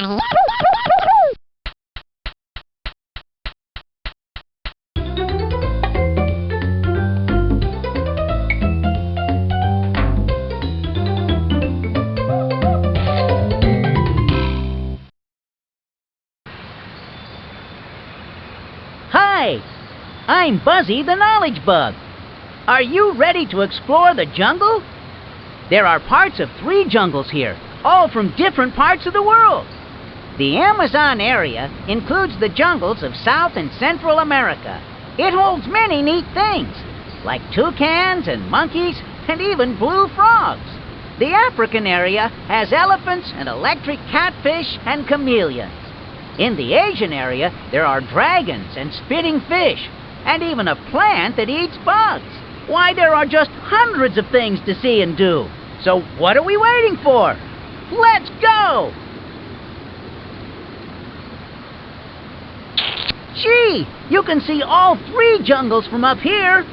Hi, I'm Buzzy the Knowledgebug. Are you ready to explore the jungle? There are parts of 3 jungles here, all from different parts of the world. The Amazon area includes the jungles of South and Central America. It holds many neat things, like toucans and monkeys and even blue frogs. The African area has elephants and electric catfish and chameleons. In the Asian area, there are dragons and spitting fish, and even a plant that eats bugs. Why, there are just hundreds of things to see and do. So what are we waiting for? Let's go! Gee, you can see all 3 jungles from up here.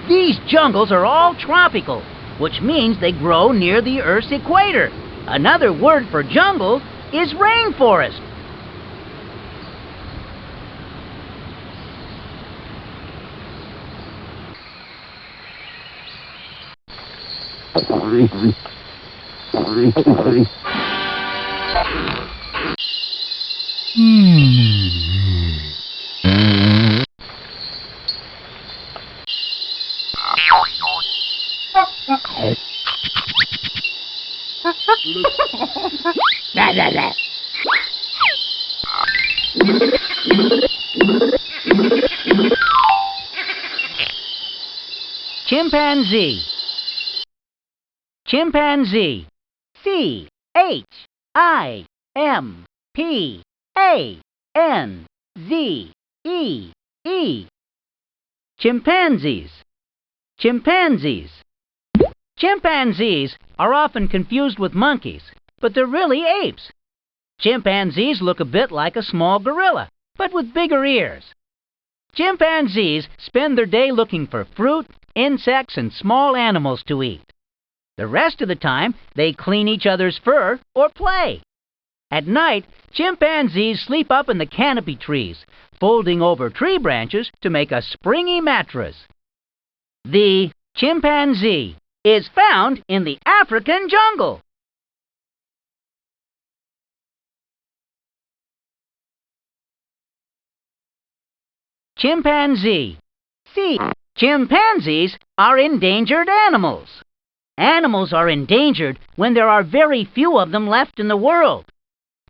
These jungles are all tropical, which means they grow near the Earth's equator. Another word for jungle is rainforest. Chimpanzee. Chimpanzee. C-H-I-M-P-A-N-Z-E-E. Chimpanzees. Chimpanzees. Chimpanzees are often confused with monkeys, but they're really apes. Chimpanzees look a bit like a small gorilla, but with bigger ears. Chimpanzees spend their day looking for fruit, insects, and small animals to eat. The rest of the time, they clean each other's fur or play. At night, chimpanzees sleep up in the canopy trees, folding over tree branches to make a springy mattress. The chimpanzee is found in the African jungle. Chimpanzee. C. Chimpanzees are endangered animals. Animals are endangered when there are very few of them left in the world.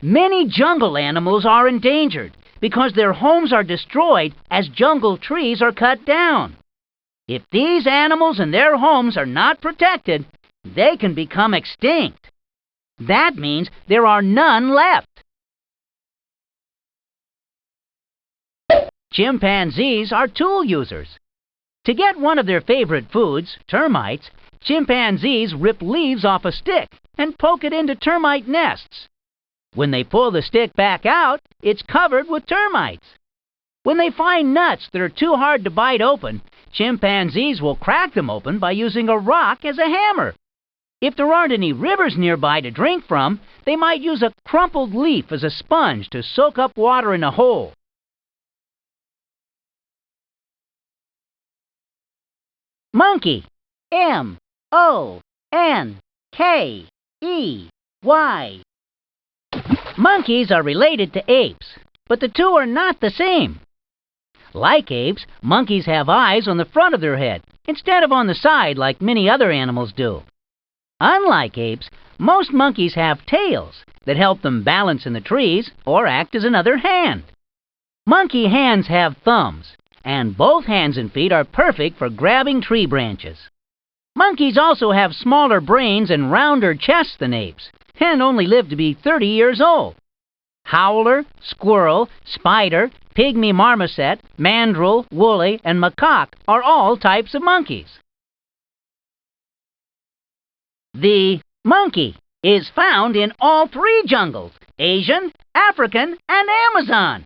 Many jungle animals are endangered because their homes are destroyed as jungle trees are cut down. If these animals and their homes are not protected, they can become extinct. That means there are none left. Chimpanzees are tool users. To get one of their favorite foods, termites, chimpanzees rip leaves off a stick and poke it into termite nests. When they pull the stick back out, it's covered with termites. When they find nuts that are too hard to bite open, chimpanzees will crack them open by using a rock as a hammer. If there aren't any rivers nearby to drink from, they might use a crumpled leaf as a sponge to soak up water in a hole. Monkey. M-O-N-K-E-Y. Monkeys are related to apes, but the two are not the same. Like apes, monkeys have eyes on the front of their head instead of on the side like many other animals do. Unlike apes, most monkeys have tails that help them balance in the trees or act as another hand. Monkey hands have thumbs, and both hands and feet are perfect for grabbing tree branches. Monkeys also have smaller brains and rounder chests than apes, and only live to be 30 years old. Howler, squirrel, spider, pygmy marmoset, mandrill, woolly, and macaque are all types of monkeys. The monkey is found in all 3 jungles, Asian, African, and Amazon.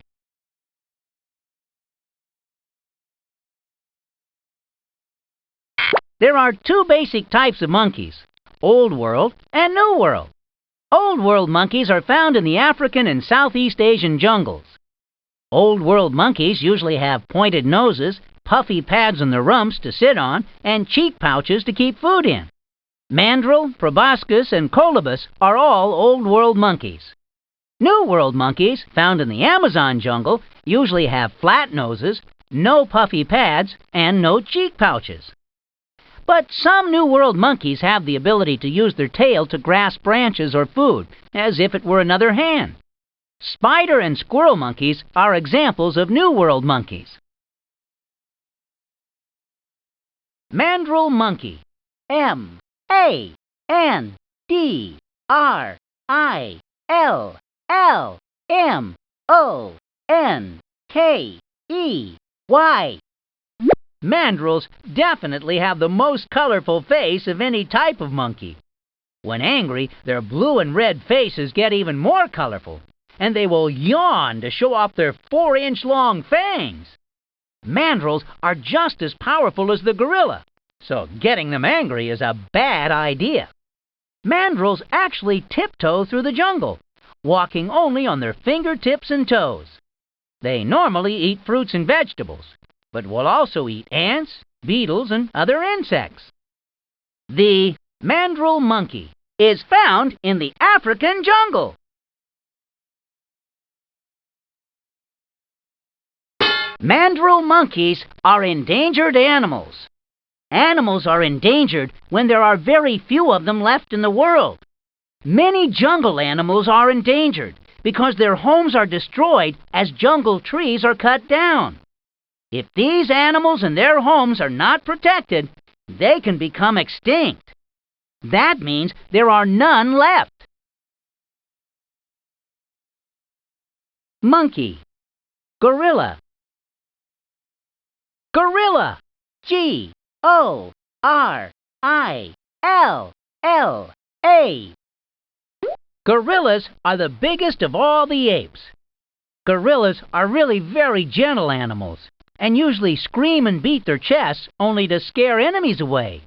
There are 2 basic types of monkeys, Old World and New World. Old World monkeys are found in the African and Southeast Asian jungles. Old World monkeys usually have pointed noses, puffy pads on their rumps to sit on, and cheek pouches to keep food in. Mandrill, proboscis, and colobus are all Old World monkeys. New World monkeys, found in the Amazon jungle, usually have flat noses, no puffy pads, and no cheek pouches. But some New World monkeys have the ability to use their tail to grasp branches or food, as if it were another hand. Spider and squirrel monkeys are examples of New World monkeys. Mandrill monkey. M-A-N-D-R-I-L-L-M-O-N-K-E-Y. Mandrills definitely have the most colorful face of any type of monkey. When angry, their blue and red faces get even more colorful, and they will yawn to show off their 4-inch long fangs. Mandrills are just as powerful as the gorilla, so getting them angry is a bad idea. Mandrills actually tiptoe through the jungle, walking only on their fingertips and toes. They normally eat fruits and vegetables, but will also eat ants, beetles, and other insects. The mandrill monkey is found in the African jungle. Mandrill monkeys are endangered animals. Animals are endangered when there are very few of them left in the world. Many jungle animals are endangered because their homes are destroyed as jungle trees are cut down. If these animals and their homes are not protected, they can become extinct. That means there are none left. Monkey. Gorilla. Gorilla. G-O-R-I-L-L-A. Gorillas are the biggest of all the apes. Gorillas are really very gentle animals, and usually scream and beat their chests only to scare enemies away.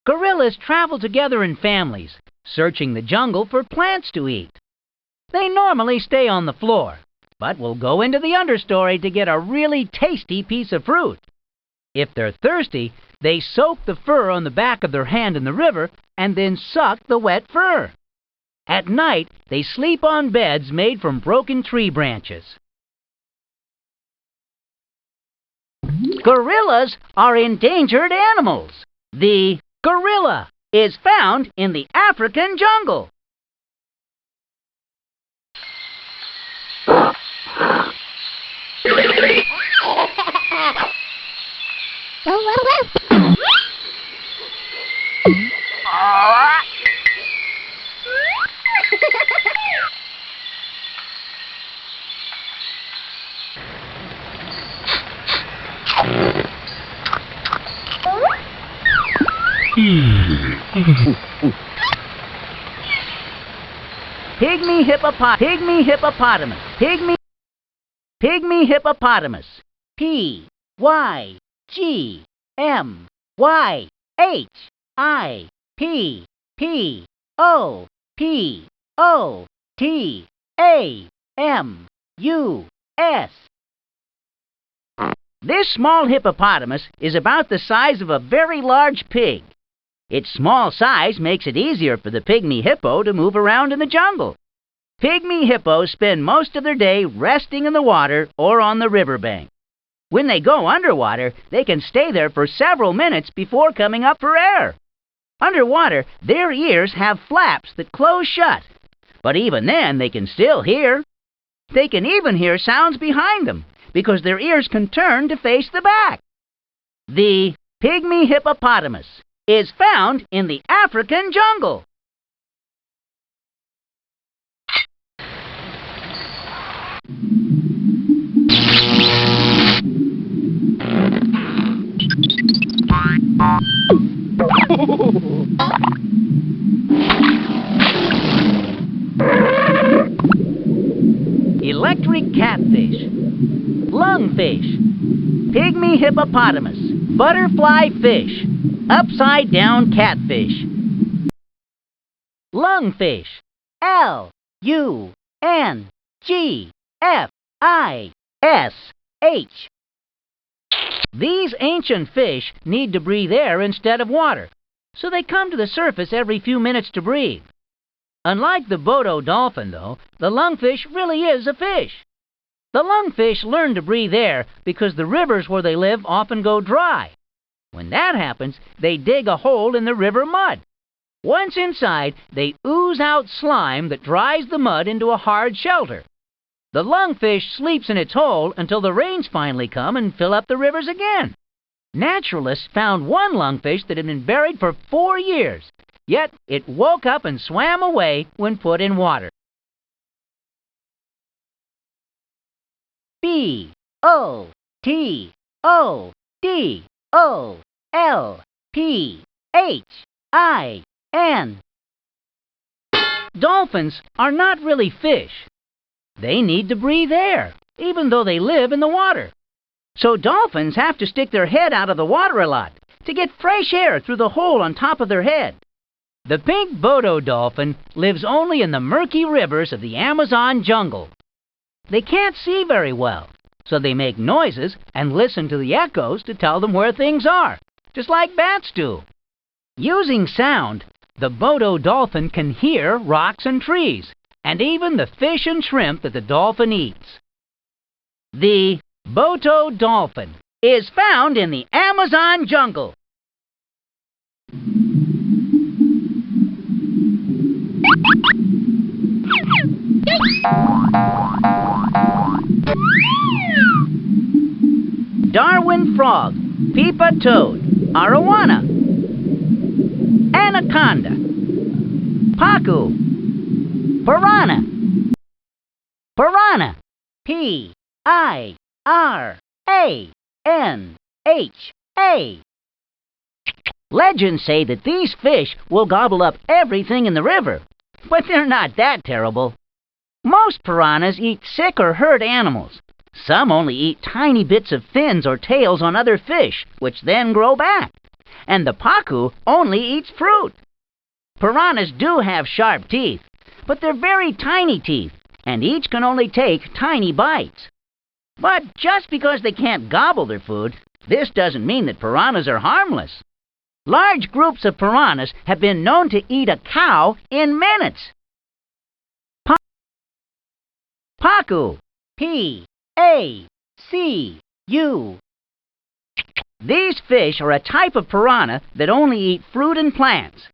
Gorillas travel together in families, searching the jungle for plants to eat. They normally stay on the floor, but will go into the understory to get a really tasty piece of fruit. If they're thirsty, they soak the fur on the back of their hand in the river and then suck the wet fur. At night, they sleep on beds made from broken tree branches. Gorillas are endangered animals. The gorilla is found in the African jungle. Pygmy hippopotamus. Pygmy hippopotamus. Pygmy-hippopotamus. This small hippopotamus is about the size of a very large pig. Its small size makes it easier for the pygmy hippo to move around in the jungle. Pygmy hippos spend most of their day resting in the water or on the riverbank. When they go underwater, they can stay there for several minutes before coming up for air. Underwater, their ears have flaps that close shut, but even then they can still hear. They can even hear sounds behind them, because their ears can turn to face the back. The pygmy hippopotamus is found in the African jungle. Electric catfish. Lungfish. Pygmy hippopotamus. Butterfly fish. Upside down catfish. Lungfish. L-U-N-G-F-I-S-H. These ancient fish need to breathe air instead of water, so they come to the surface every few minutes to breathe. Unlike the Bodo dolphin, though, the lungfish really is a fish. The lungfish learn to breathe air because the rivers where they live often go dry. When that happens, they dig a hole in the river mud. Once inside, they ooze out slime that dries the mud into a hard shelter. The lungfish sleeps in its hole until the rains finally come and fill up the rivers again. Naturalists found one lungfish that had been buried for 4 years, yet it woke up and swam away when put in water. B-O-T-O-D-O-L-P-H-I-N. Dolphins are not really fish. They need to breathe air, even though they live in the water. So dolphins have to stick their head out of the water a lot to get fresh air through the hole on top of their head. The pink Bodo dolphin lives only in the murky rivers of the Amazon jungle. They can't see very well, so they make noises and listen to the echoes to tell them where things are, just like bats do. Using sound, the Bodo dolphin can hear rocks and trees, and even the fish and shrimp that the dolphin eats. The Bodo dolphin is found in the Amazon jungle. Darwin frog, peepa toad, arowana, anaconda, pacu, piranha, piranha, P-I-R-A-N-H-A. Legends say that these fish will gobble up everything in the river, but they're not that terrible. Most piranhas eat sick or hurt animals. Some only eat tiny bits of fins or tails on other fish, which then grow back. And the pacu only eats fruit. Piranhas do have sharp teeth, but they're very tiny teeth, and each can only take tiny bites. But just because they can't gobble their food, this doesn't mean that piranhas are harmless. Large groups of piranhas have been known to eat a cow in minutes. Pacu. P-A-C-U. These fish are a type of piranha that only eat fruit and plants.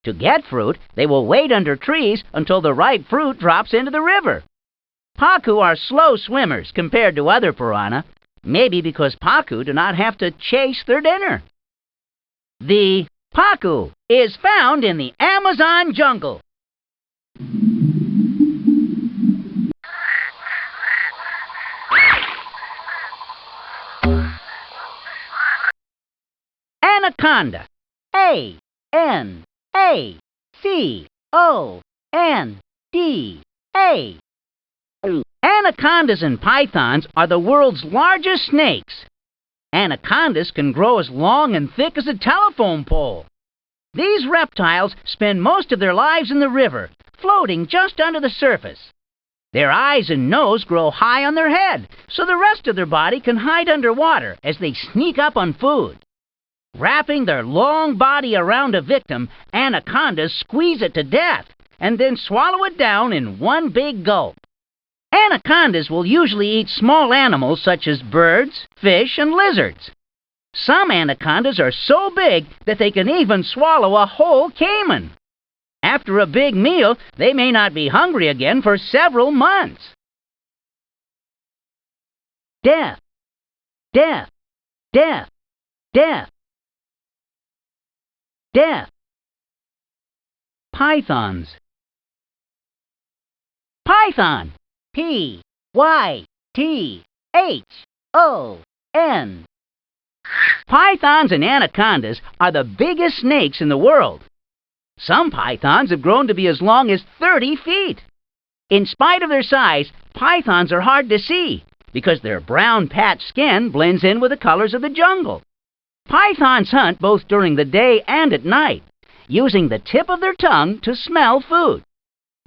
To get fruit, they will wait under trees until the ripe fruit drops into the river. Pacu are slow swimmers compared to other piranha, maybe because pacu do not have to chase their dinner. The pacu is found in the Amazon jungle. Anaconda. A-N-A-C-O-N-D-A. Anacondas and pythons are the world's largest snakes. Anacondas can grow as long and thick as a telephone pole. These reptiles spend most of their lives in the river, floating just under the surface. Their eyes and nose grow high on their head, so the rest of their body can hide underwater as they sneak up on food. Wrapping their long body around a victim, anacondas squeeze it to death and then swallow it down in one big gulp. Anacondas will usually eat small animals such as birds, fish, and lizards. Some anacondas are so big that they can even swallow a whole cayman. After a big meal, they may not be hungry again for several months. Death, death, death, death, death. Pythons. Python. P-Y-T-H-O-N. Pythons and anacondas are the biggest snakes in the world. Some pythons have grown to be as long as 30 feet. In spite of their size, pythons are hard to see because their brown patched skin blends in with the colors of the jungle. Pythons hunt both during the day and at night, using the tip of their tongue to smell food.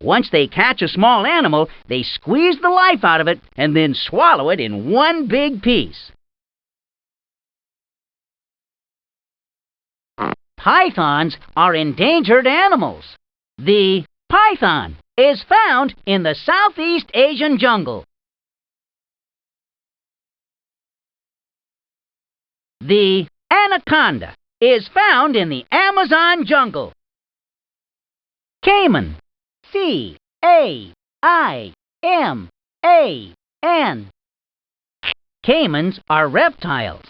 Once they catch a small animal, they squeeze the life out of it and then swallow it in one big piece. Pythons are endangered animals. The python is found in the Southeast Asian jungle. The anaconda is found in the Amazon jungle. Cayman, C-A-I-M-A-N. Caymans are reptiles.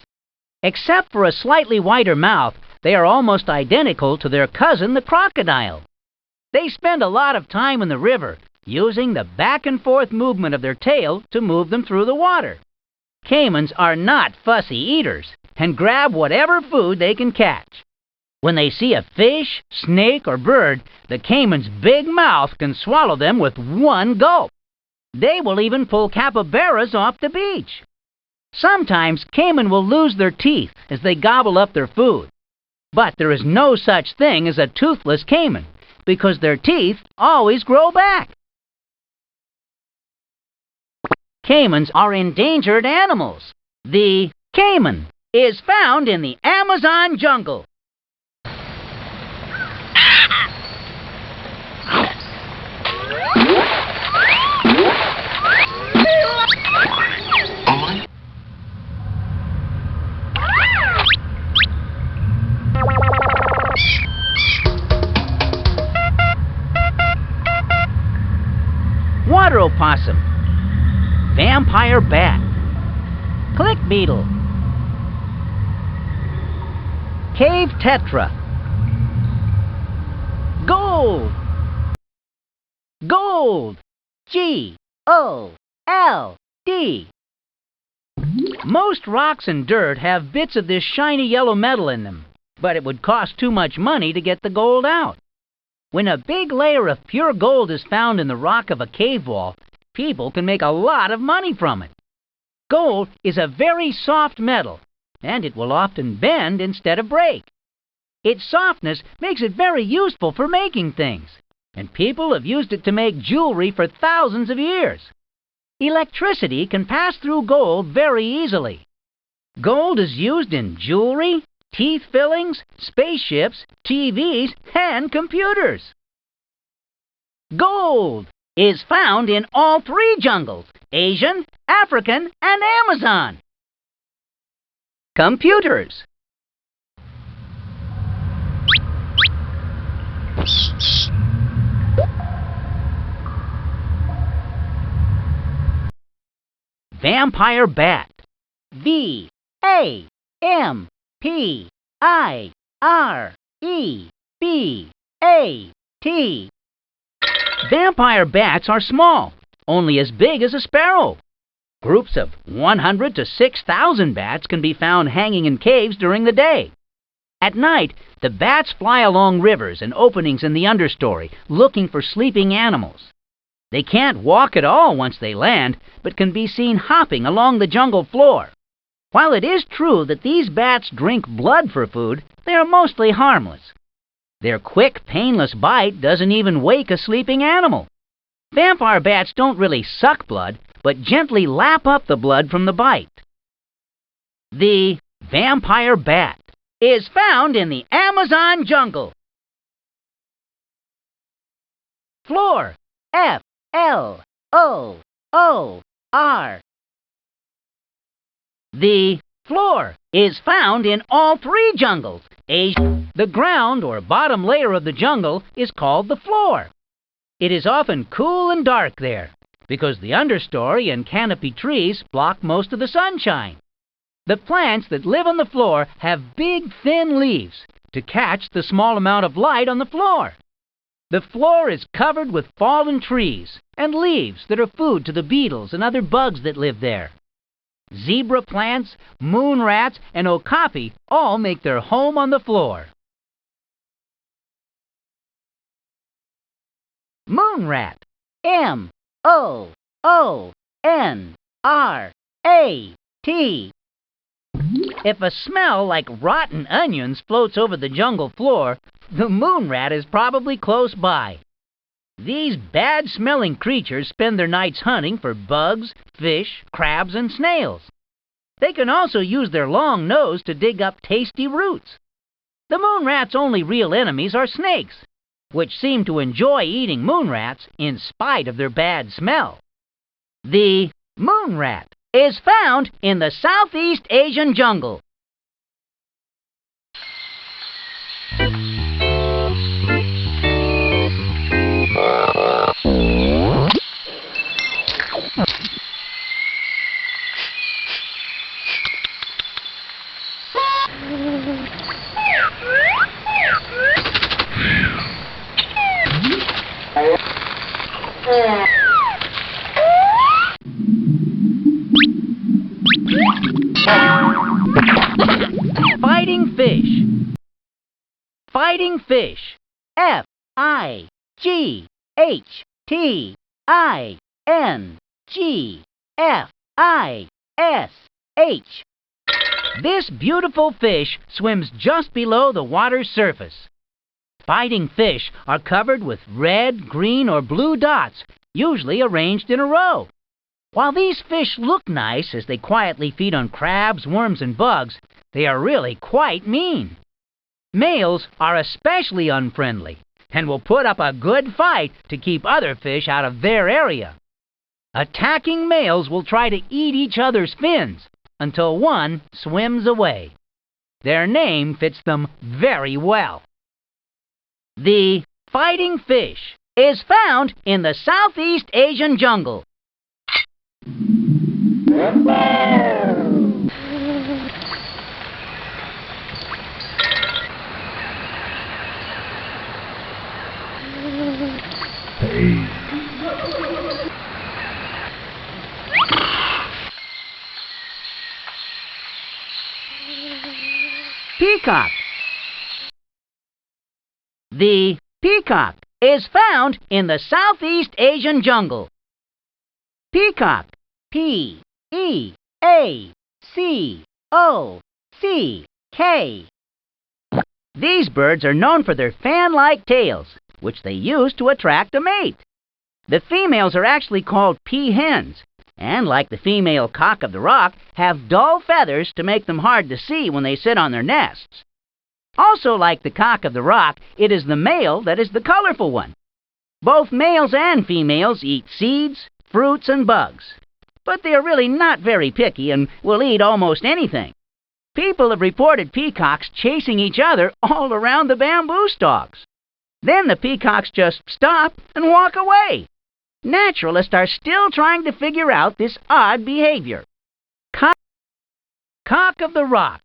Except for a slightly wider mouth, they are almost identical to their cousin, the crocodile. They spend a lot of time in the river, using the back and forth movement of their tail to move them through the water. Caymans are not fussy eaters and grab whatever food they can catch. When they see a fish, snake, or bird, the cayman's big mouth can swallow them with one gulp. They will even pull capybaras off the beach. Sometimes cayman will lose their teeth as they gobble up their food. But there is no such thing as a toothless cayman, because their teeth always grow back. Caymans are endangered animals. The cayman is found in the Amazon jungle. Water opossum, vampire bat, click beetle, cave tetra, gold, gold, G-O-L-D. Most rocks and dirt have bits of this shiny yellow metal in them, but it would cost too much money to get the gold out. When a big layer of pure gold is found in the rock of a cave wall, people can make a lot of money from it. Gold is a very soft metal, and it will often bend instead of break. Its softness makes it very useful for making things, and people have used it to make jewelry for thousands of years. Electricity can pass through gold very easily. Gold is used in jewelry, teeth fillings, spaceships, TVs, and computers. Gold is found in all three jungles, Asian, African, and Amazon. Computers. Vampire bat. V-A-M-P-I-R-E-B-A-T. Vampire bats are small, only as big as a sparrow. Groups of 100 to 6,000 bats can be found hanging in caves during the day. At night, the bats fly along rivers and openings in the understory, looking for sleeping animals. They can't walk at all once they land, but can be seen hopping along the jungle floor. While it is true that these bats drink blood for food, they are mostly harmless. Their quick, painless bite doesn't even wake a sleeping animal. Vampire bats don't really suck blood, but gently lap up the blood from the bite. The vampire bat is found in the Amazon jungle. Floor, F-L-O-O-R. The floor is found in all three jungles. The ground or bottom layer of the jungle is called the floor. It is often cool and dark there because the understory and canopy trees block most of the sunshine. The plants that live on the floor have big, thin leaves to catch the small amount of light on the floor. The floor is covered with fallen trees and leaves that are food to the beetles and other bugs that live there. Zebra plants, moon rats, and okapi all make their home on the floor. Moon rat. M-O-O-N-R-A-T. If a smell like rotten onions floats over the jungle floor, the moon rat is probably close by. These bad-smelling creatures spend their nights hunting for bugs, fish, crabs, and snails. They can also use their long nose to dig up tasty roots. The moon rat's only real enemies are snakes, which seem to enjoy eating moon rats in spite of their bad smell. The moon rat is found in the Southeast Asian jungle. Fighting fish. Fighting fish. F-I-G-H-T-I-N-G-F-I-S-H. This beautiful fish swims just below the water's surface. Fighting fish are covered with red, green, or blue dots, usually arranged in a row. While these fish look nice as they quietly feed on crabs, worms, and bugs, they are really quite mean. Males are especially unfriendly and will put up a good fight to keep other fish out of their area. Attacking males will try to eat each other's fins until one swims away. Their name fits them very well. The fighting fish is found in the Southeast Asian jungle. Peacock. The peacock is found in the Southeast Asian jungle. Peacock. P-E-A-C-O-C-K. These birds are known for their fan-like tails, which they use to attract a mate. The females are actually called peahens, and like the female cock of the rock, have dull feathers to make them hard to see when they sit on their nests. Also like the cock of the rock, it is the male that is the colorful one. Both males and females eat seeds, fruits, and bugs, but they are really not very picky and will eat almost anything. People have reported peacocks chasing each other all around the bamboo stalks. Then the peacocks just stop and walk away. Naturalists are still trying to figure out this odd behavior. Cock of the rock.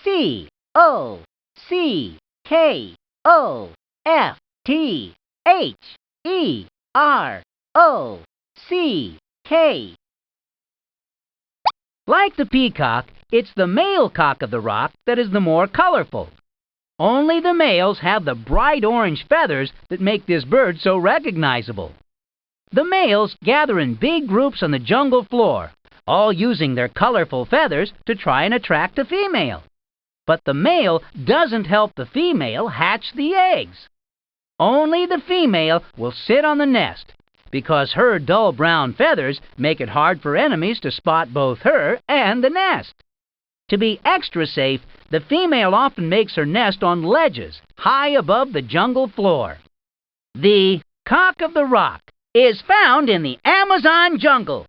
C-O-C-K-O-F-T-H-E-R-O-C-K. Like the peacock, it's the male cock of the rock that is the more colorful. Only the males have the bright orange feathers that make this bird so recognizable. The males gather in big groups on the jungle floor, all using their colorful feathers to try and attract a female. But the male doesn't help the female hatch the eggs. Only the female will sit on the nest, because her dull brown feathers make it hard for enemies to spot both her and the nest. To be extra safe, the female often makes her nest on ledges high above the jungle floor. The cock of the rock is found in the Amazon jungle.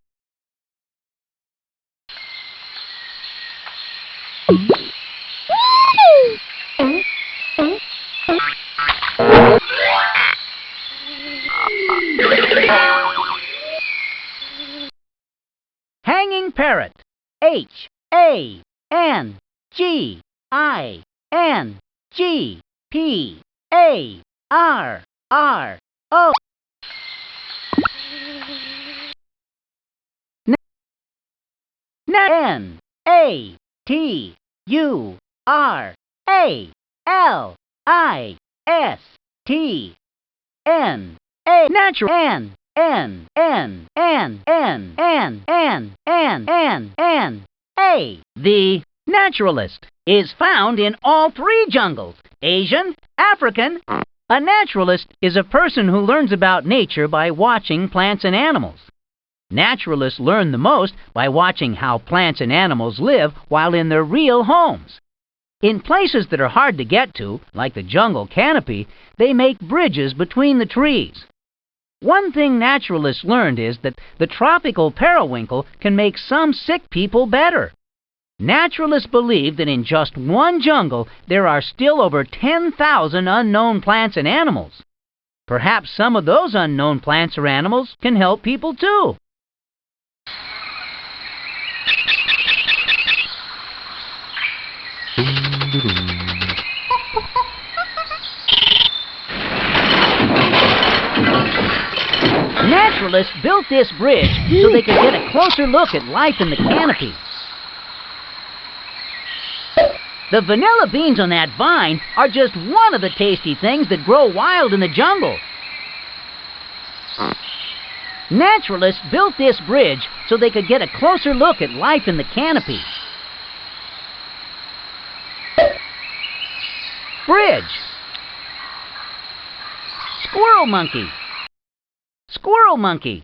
Hanging parrot. H-A-N-G-I-N-G-P-A-R-R-O. N-A-T-U-R-A-L-I-S-T-N-A. Natural. N-N-N-N-N-N-N-N-A. The naturalist is found in all three jungles: Asian, African, A naturalist is a person who learns about nature by watching plants and animals. Naturalists learn the most by watching how plants and animals live while in their real homes. In places that are hard to get to, like the jungle canopy, they make bridges between the trees. One thing naturalists learned is that the tropical periwinkle can make some sick people better. Naturalists believe that in just one jungle there are still over 10,000 unknown plants and animals. Perhaps some of those unknown plants or animals can help people too. Naturalists built this bridge so they could get a closer look at life in the canopy. The vanilla beans on that vine are just one of the tasty things that grow wild in the jungle. Naturalists built this bridge so they could get a closer look at life in the canopy. Bridge. Squirrel monkey. Squirrel monkey. Squirrelmonkey.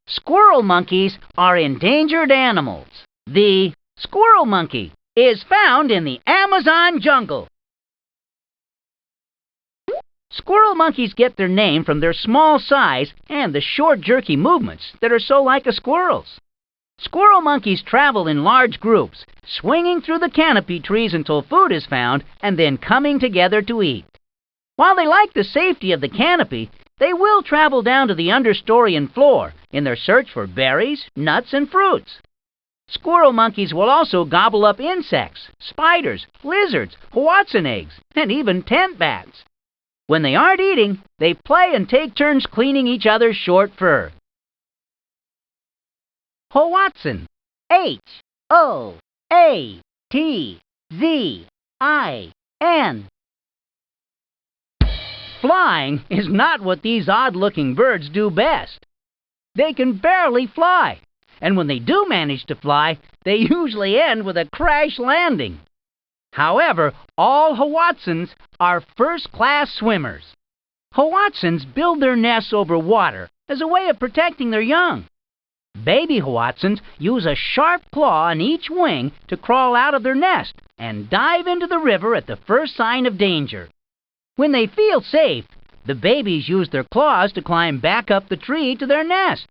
Squirrel monkeys are endangered animals. The squirrel monkey is found in the Amazon jungle. Squirrel monkeys get their name from their small size and the short, jerky movements that are so like a squirrel's. Squirrel monkeys travel in large groups, swinging through the canopy trees until food is found and then coming together to eat. While they like the safety of the canopy, they will travel down to the understory and floor in their search for berries, nuts, and fruits. Squirrel monkeys will also gobble up insects, spiders, lizards, hoatzin eggs, and even tent bats. When they aren't eating, they play and take turns cleaning each other's short fur. Hoatzin. Hoatzin. Flying is not what these odd-looking birds do best. They can barely fly, and when they do manage to fly, they usually end with a crash landing. However, all hoatzins are first-class swimmers. Hoatzins build their nests over water as a way of protecting their young. Baby hoatzins use a sharp claw on each wing to crawl out of their nest and dive into the river at the first sign of danger. When they feel safe, the babies use their claws to climb back up the tree to their nest.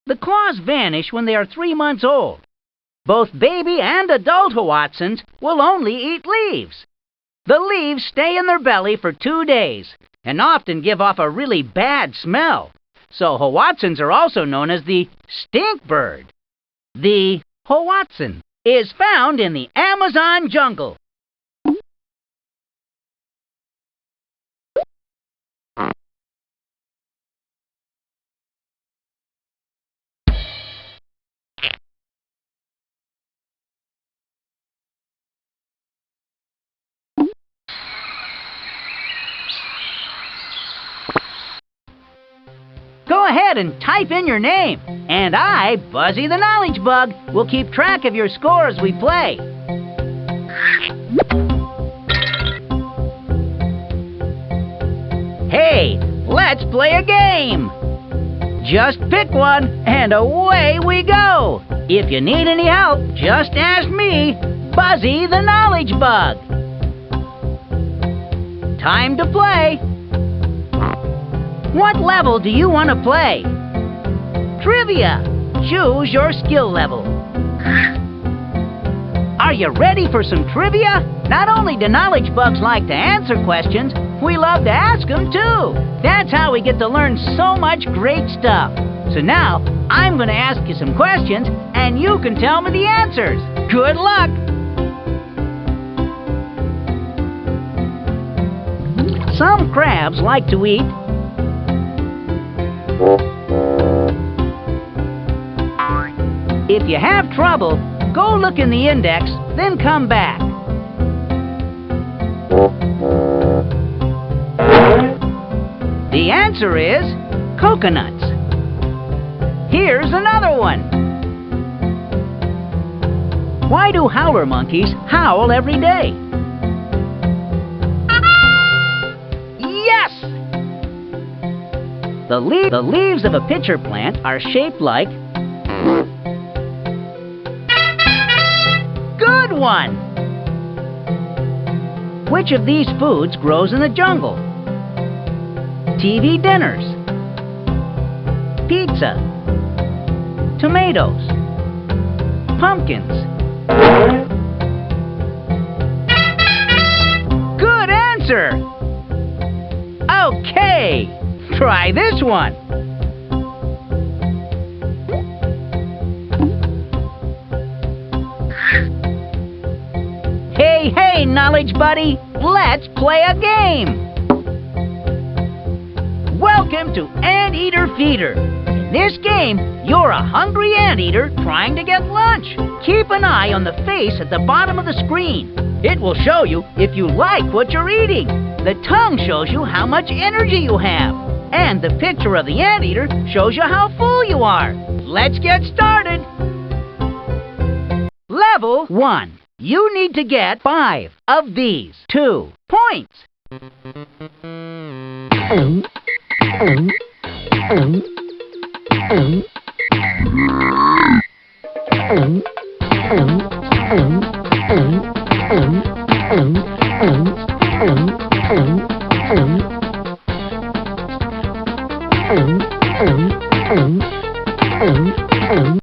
The claws vanish when they are 3 months old. Both baby and adult hoatzins will only eat leaves. The leaves stay in their belly for 2 days and often give off a really bad smell. So hoatzins are also known as the stink bird. The hoatzin is found in the Amazon jungle. Go ahead and type in your name, and I, Buzzy the Knowledgebug, will keep track of your score as we play. Hey, let's play a game! Just pick one, and away we go! If you need any help, just ask me, Buzzy the Knowledgebug. Time to play! What level do you want to play? Trivia. Choose your skill level. Are you ready for some trivia? Not only do knowledge bugs like to answer questions, we love to ask them too. That's how we get to learn so much great stuff. So now, I'm going to ask you some questions, and you can tell me the answers. Good luck! Some crabs like to eat If you have trouble, go look in the index, then come back. The answer answer is coconuts. Here's another one. Why do howler monkeys howl every day? Yes! The leaves of a pitcher plant are shaped like... Good one! Which of these foods grows in the jungle? TV dinners, pizza, tomatoes, pumpkins. Good answer! Okay, try this one. Hey, knowledge buddy, let's play a game. Welcome to Anteater Feeder. In this game, you're a hungry anteater trying to get lunch. Keep an eye on the face at the bottom of the screen. It will show you if you like what you're eating. The tongue shows you how much energy you have. And the picture of the anteater shows you how full you are. Let's get started. Level 1. You need to get 5 of these 2 points.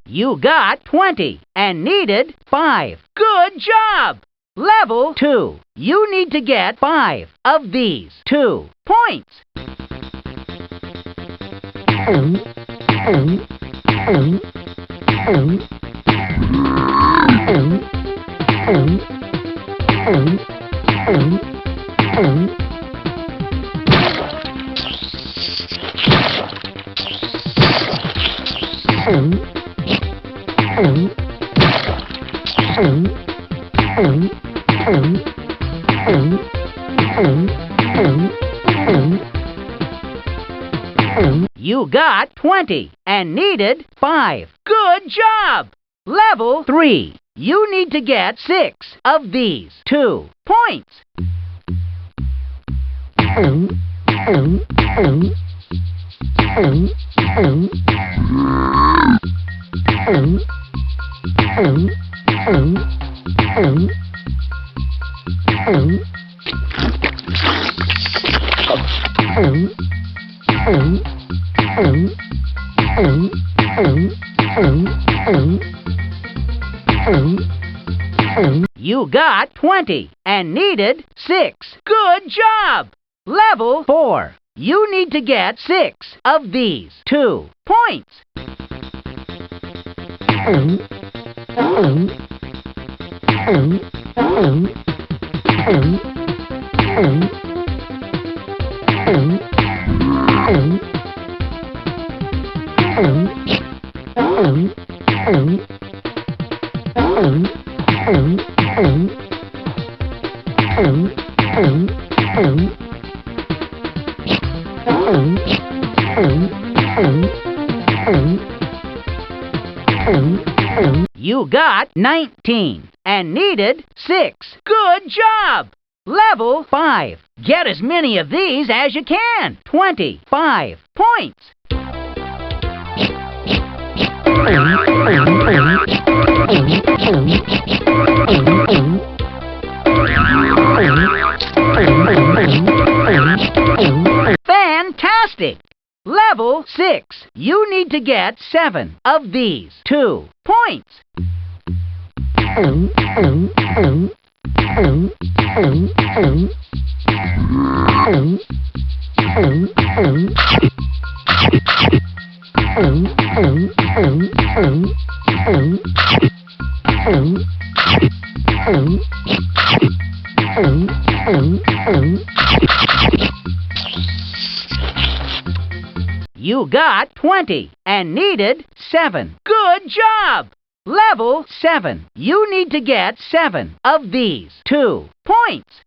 You got 20 and needed 5. Good job! Level 2. You need to get 5 of these 2 points. You got 20 and needed 5. Good job! Level 3. You need to get 6 of these 2 points. You got 20 and needed 6. Good job! Level 4. You need to get 6 of these 2 points. You got 19 and needed 6. Good job! Level 5. Get as many of these as you can. 25 points. Fantastic! Level 6. You need to get 7 of these 2 points. You got 20 and needed 7. Good job! Level 7. You need to get 7 of these 2 points.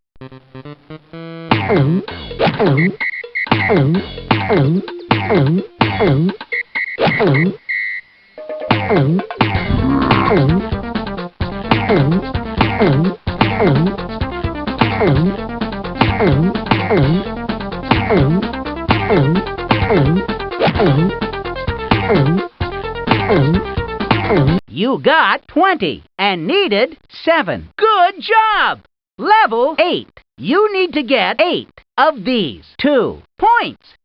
You got 20 and needed 7. Good job! Level 8. You need to get 8 of these. 2 points.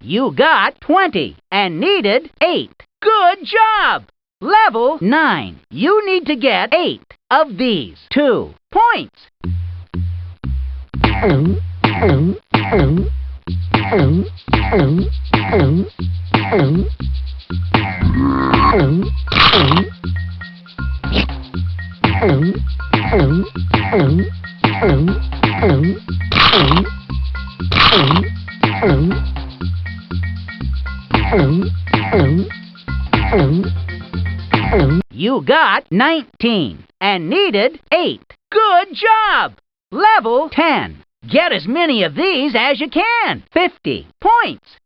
You got 20 and needed 8. Good job! Level 9. You need to get 8 of these. 2 points. You got 19 and needed 8. Good job! Level 10. Get as many of these as you can. 50 points.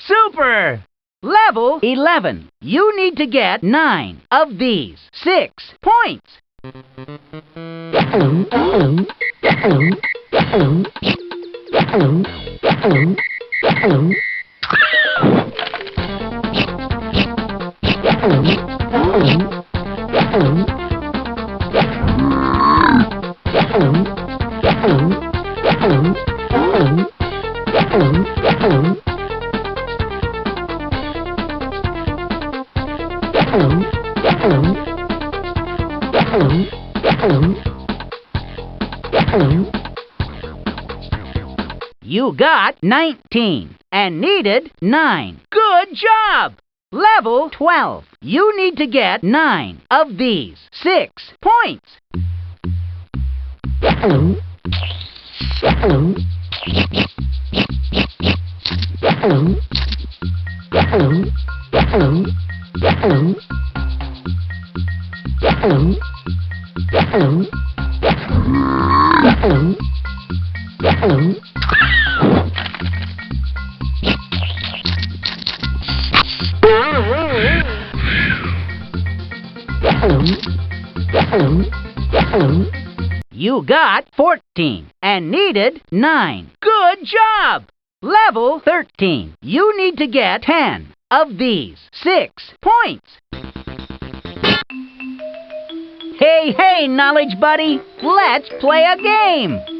Super! Level 11. You need to get 9 of these. 6 points. You got 19 and needed 9. Good job! Level 12. You need to get 9 of these. 6 points. You got 14 and needed 9. Good job! Level 13. You need to get 10 of these. 6 points. Hey, hey, knowledge buddy! Let's play a game!